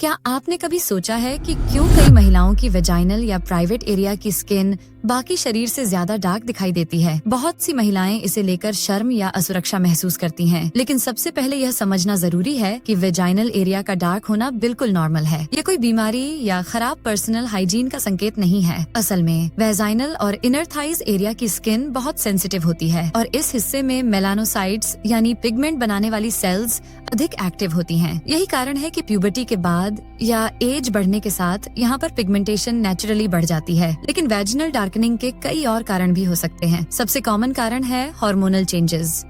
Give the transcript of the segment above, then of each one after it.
क्या आपने कभी सोचा है कि क्यों कई महिलाओं की वेजाइनल या प्राइवेट एरिया की स्किन बाकी शरीर से ज्यादा डार्क दिखाई देती है? बहुत सी महिलाएं इसे लेकर शर्म या असुरक्षा महसूस करती हैं, लेकिन सबसे पहले यह समझना जरूरी है कि वेजाइनल एरिया का डार्क होना बिल्कुल नॉर्मल है। ये कोई बीमारी या खराब पर्सनल हाइजीन का संकेत नहीं है। असल में वेजाइनल और इनर थाइज एरिया की स्किन बहुत सेंसिटिव होती है और इस हिस्से में मेलानोसाइट्स यानी पिगमेंट बनाने वाली सेल्स अधिक एक्टिव होती हैं। यही कारण है कि प्यूबर्टी के बाद या एज बढ़ने के साथ यहाँ पर पिगमेंटेशन नेचुरली बढ़ जाती है। लेकिन वैजिनल डार्कनिंग के कई और कारण भी हो सकते हैं। सबसे कॉमन कारण है hormonal changes.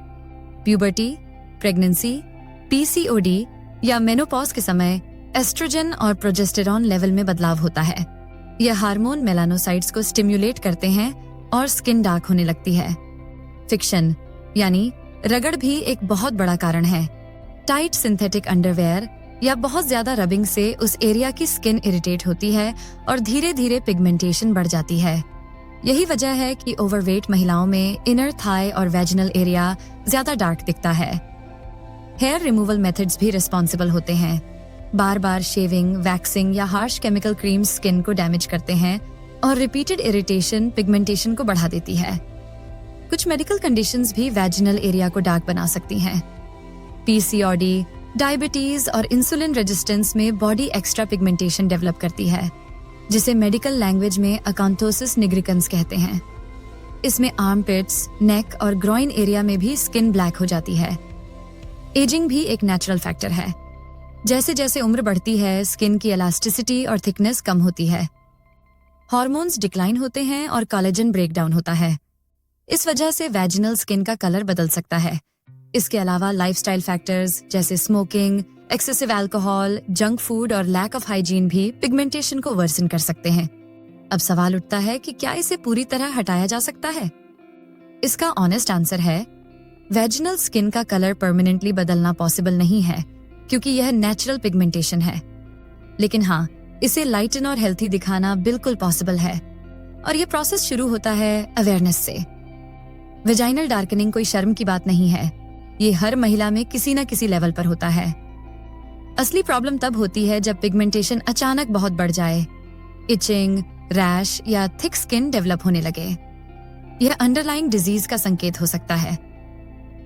Puberty, pregnancy, PCOD या मेनोपॉज के समय एस्ट्रोजन और प्रोजेस्टेरॉन लेवल में बदलाव होता है। यह हार्मोन मेलानोसाइट्स को स्टिम्युलेट करते हैं और स्किन डार्क होने लगती है। फिक्शन यानी रगड़ भी एक बहुत बड़ा कारण है। टाइट सिंथेटिक अंडरवेयर या बहुत ज्यादा रबिंग से उस एरिया की स्किन इरिटेट होती है और धीरे धीरे पिगमेंटेशन बढ़ जाती है। यही वजह है कि ओवरवेट महिलाओं में इनर थाई और वेजिनल एरिया ज्यादा डार्क दिखता है। हेयर रिमूवल मेथड्स भी रिस्पॉन्सिबल होते हैं। बार बार शेविंग, वैक्सिंग या हार्श केमिकल क्रीम्स स्किन को डैमेज करते हैं और रिपीटेड इरिटेशन पिगमेंटेशन को बढ़ा देती है। कुछ मेडिकल कंडीशंस भी वेजिनल एरिया को डार्क बना सकती हैं। पीसीओडी, डायबिटीज और इंसुलिन रेजिस्टेंस में बॉडी एक्स्ट्रा पिगमेंटेशन डेवलप करती है, जिसे मेडिकल लैंग्वेज में अकांथोसिस निग्रिकन्स कहते हैं। इसमें आर्मपिट्स, नेक और ग्रोइन एरिया में भी स्किन ब्लैक हो जाती है। एजिंग भी एक नेचुरल फैक्टर है। जैसे जैसे उम्र बढ़ती है, स्किन की इलास्टिसिटी और थिकनेस कम होती है। हार्मोन्स डिक्लाइन होते हैं और कोलेजन ब्रेकडाउन होता है। इस वजह से वैजिनल स्किन का कलर बदल सकता है। इसके अलावा लाइफस्टाइल फैक्टर्स जैसे smoking, excessive alcohol, junk food और लैक ऑफ हाइजीन भी पिगमेंटेशन को वर्सन कर सकते हैं। अब सवाल उठता है कि क्या इसे पूरी तरह हटाया जा सकता है? इसका ऑनेस्ट आंसर है, वेजिनल स्किन का कलर परमानेंटली बदलना पॉसिबल नहीं है, क्योंकि यह नेचुरल पिगमेंटेशन है। लेकिन हाँ, इसे लाइटन और हेल्थी दिखाना बिल्कुल पॉसिबल है, और यह प्रोसेस शुरू होता है अवेयरनेस से। वेजाइनल डार्कनिंग कोई शर्म की बात नहीं है। ये हर महिला में किसी न किसी लेवल पर होता है। असली प्रॉब्लम तब होती है जब पिगमेंटेशन अचानक बहुत बढ़ जाए, इचिंग, रैश या थिक स्किन डेवलप होने लगे। यह अंडरलाइंग डिजीज का संकेत हो सकता है।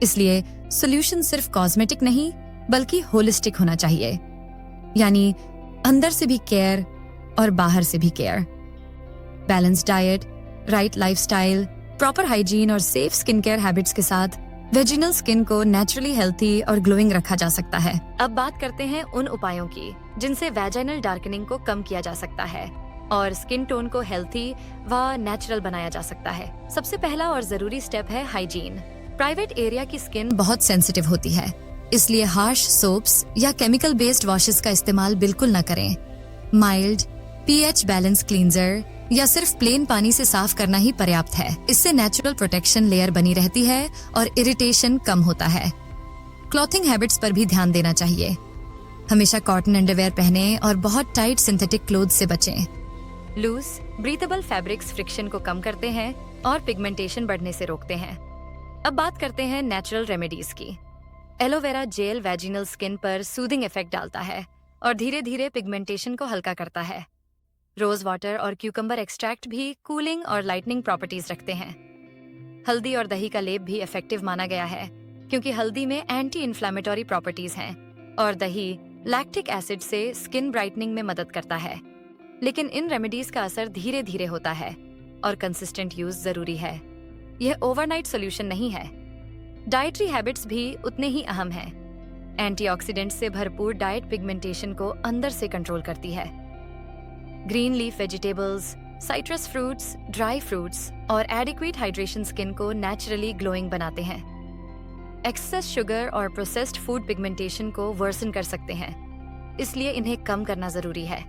इसलिए सॉल्यूशन सिर्फ कॉस्मेटिक नहीं बल्कि होलिस्टिक होना चाहिए, यानी अंदर से भी केयर और बाहर से भी care. Balance diet, right lifestyle, proper hygiene और सेफ स्किन केयर हैबिट्स के साथ वेजिनल स्किन को नेचुरली हेल्थी और ग्लोइंग रखा जा सकता है। अब बात करते हैं उन उपायों की जिनसे वेजाइनल डार्कनिंग को कम किया जा सकता है और स्किन टोन को हेल्थी व नेचुरल बनाया जा सकता है। सबसे पहला और जरूरी स्टेप है हाइजीन। प्राइवेट एरिया की स्किन बहुत सेंसिटिव होती है, इसलिए हार्श सोप्स या केमिकल बेस्ड वॉशेस का इस्तेमाल बिल्कुल न करें। माइल्ड, पीएच बैलेंस क्लींजर या सिर्फ प्लेन पानी से साफ करना ही पर्याप्त है। इससे नेचुरल प्रोटेक्शन लेयर बनी रहती है और इरिटेशन कम होता है। क्लॉथिंग हैबिट्स पर भी ध्यान देना चाहिए। हमेशा कॉटन अंडरवेयर पहनें और बहुत टाइट सिंथेटिक क्लोथ्स से बचें। लूज, ब्रीथेबल फैब्रिक्स फ्रिक्शन को कम करते हैं और पिगमेंटेशन बढ़ने से रोकते हैं। अब बात करते हैं नेचुरल रेमेडीज की। एलोवेरा जेल वेजिनल स्किन पर सूदिंग इफेक्ट डालता है और धीरे धीरे पिगमेंटेशन को हल्का करता है। रोज वाटर और क्यूकम्बर एक्सट्रैक्ट भी कूलिंग और लाइटनिंग प्रॉपर्टीज रखते हैं। हल्दी और दही का लेप भी इफेक्टिव माना गया है, क्योंकि हल्दी में एंटी इन्फ्लेमेटरी प्रॉपर्टीज हैं और दही लैक्टिक एसिड से स्किन ब्राइटनिंग में मदद करता है। लेकिन इन रेमेडीज का असर धीरे धीरे होता है और कंसिस्टेंट यूज जरूरी है। यह ओवरनाइट सोल्यूशन नहीं है। डाइटरी हैबिट्स भी उतने ही अहम हैं। एंटीऑक्सीडेंट्स से भरपूर डाइट पिगमेंटेशन को अंदर से कंट्रोल करती है। Green leaf vegetables, citrus fruits, dry fruits और एडिक्वेट हाइड्रेशन स्किन को नेचुरली ग्लोइंग बनाते हैं। एक्सेस शुगर और प्रोसेस्ड फूड पिगमेंटेशन को वर्सन कर सकते हैं, इसलिए इन्हें कम करना जरूरी है।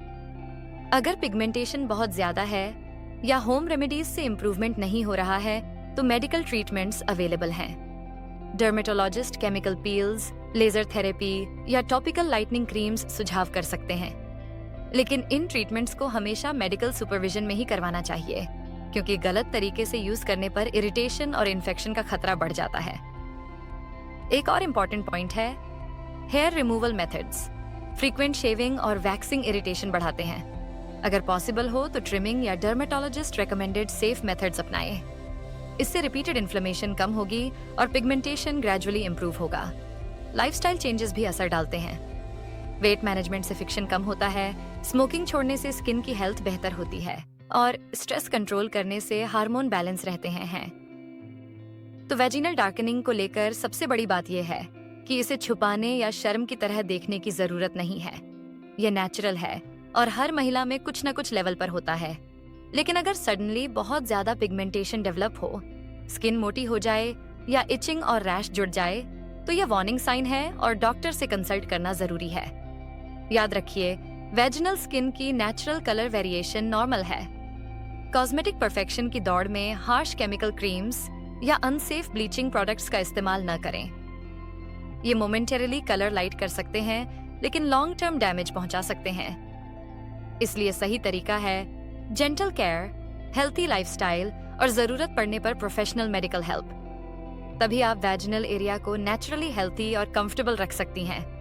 अगर पिगमेंटेशन बहुत ज्यादा है या होम रेमेडीज से इम्प्रूवमेंट नहीं हो रहा है, तो मेडिकल ट्रीटमेंट्स अवेलेबल हैं। Dermatologist chemical peels, laser therapy या टॉपिकल लाइटनिंग क्रीम्स सुझाव कर सकते हैं। लेकिन इन ट्रीटमेंट्स को हमेशा मेडिकल सुपरविजन में ही करवाना चाहिए, क्योंकि गलत तरीके से यूज करने पर इरिटेशन और इन्फेक्शन का खतरा बढ़ जाता है। एक और इम्पॉर्टेंट पॉइंट है hair removal methods. Frequent shaving और वैक्सिंग इरिटेशन बढ़ाते हैं। अगर पॉसिबल हो तो ट्रिमिंग या डर्मेटोलॉजिस्ट रेकमेंडेड सेफ मेथड्स अपनाएं। इससे रिपीटेड इन्फ्लेमेशन कम होगी और पिगमेंटेशन ग्रेजुअली इंप्रूव होगा। लाइफस्टाइल चेंजेस भी असर डालते हैं। वेट मैनेजमेंट से फ्रिक्शन कम होता है, स्मोकिंग छोड़ने से स्किन की हेल्थ बेहतर होती है और स्ट्रेस कंट्रोल करने से हार्मोन बैलेंस रहते हैं। तो वेजिनल डार्कनिंग को लेकर सबसे बड़ी बात यह है कि इसे छुपाने या शर्म की तरह देखने की जरूरत नहीं है। यह नेचुरल है और हर महिला में कुछ न कुछ लेवल पर होता है। लेकिन अगर सडनली बहुत ज्यादा पिगमेंटेशन डेवलप हो, स्किन मोटी हो जाए या इचिंग और रैश जुड़ जाए तो यह वार्निंग साइन है और डॉक्टर से कंसल्ट करना जरूरी है। याद रखिए, वेजिनल स्किन की नेचुरल कलर वेरिएशन नॉर्मल है। कॉस्मेटिक परफेक्शन की दौड़ में हार्श केमिकल क्रीम्स या अनसेफ ब्लीचिंग प्रोडक्ट्स का इस्तेमाल न करें। ये मोमेंटरीली कलर लाइट कर सकते हैं लेकिन लॉन्ग टर्म डैमेज पहुंचा सकते हैं। इसलिए सही तरीका है जेंटल केयर, हेल्थी लाइफस्टाइल और जरूरत पड़ने पर प्रोफेशनल मेडिकल हेल्प। तभी आप वैजिनल एरिया को नेचुरली हेल्थी और कंफर्टेबल रख सकती हैं।